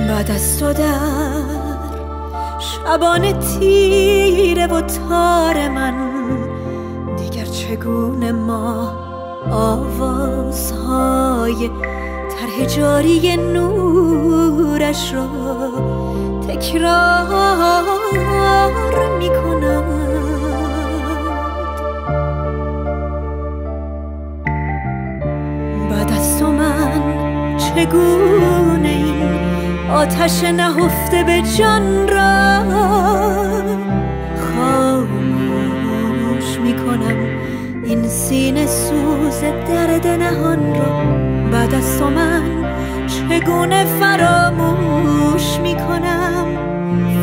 بعد از تو در شبانه تیره و تار من، دیگر چگونه ما آوازهای طرح جاری نورش را تکرار می کنم. بعد از تو من چگونه این آتش نهفته به جان را خاموش می کنم، این سینه سوز درد نهان را. بعد از تو من چگونه فراموش می کنم،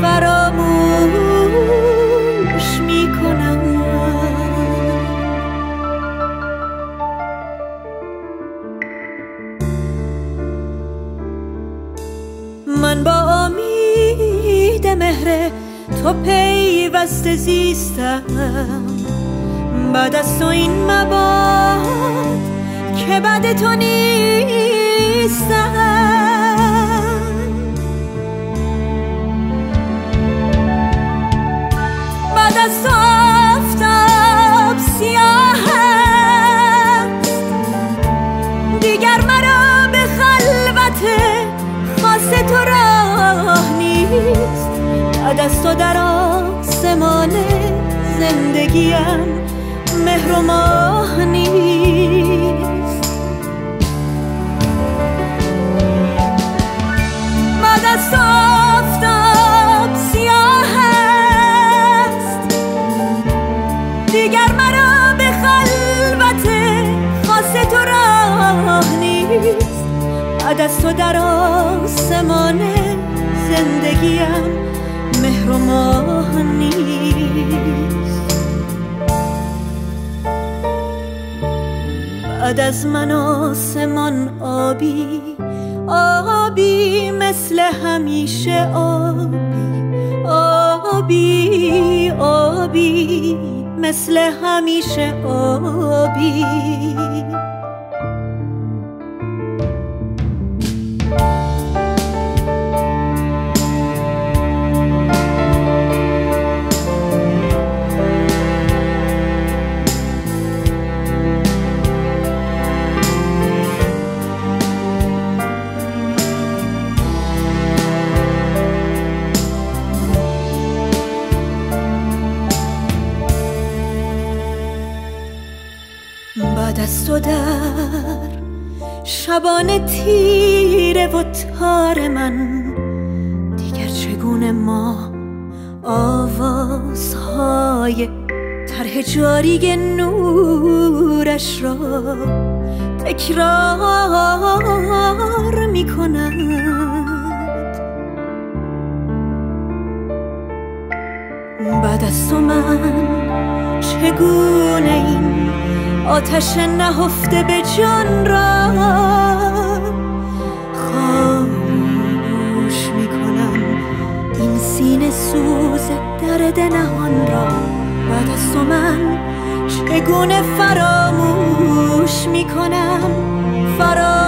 فراموش می کنم. من با امید مهر تو پیوسته زیستم، بعد از تو این مباد که بعد تو نیستم. بعد از تو آفتاب سیاه است، دیگر مرا به خلوت خاص تو راه نیست. بعد از تو در آسمان زندگیم مهر و ماه نیست. بعد از تو آفتاب سیاه است، دیگر مرا به خلوت خاص تو راه نیست. بعد از تو در آسمان زندگیم مهر و ماه نیست. بعد از من آسمان آبی آبی مثل همیشه، آبی آبی آبی مثل همیشه، آبی. بعد از تو در شبانه تیره و تار من، دیگر چگونه ما آوازهای طرح جاری نورش را تکرار می کند. بعد از تو من چگونه این آتش نهفته به جان را خاموش می کنم، این سینه سوز درد نهان را. بعد از تو من چگونه فراموش می کنم، فراموش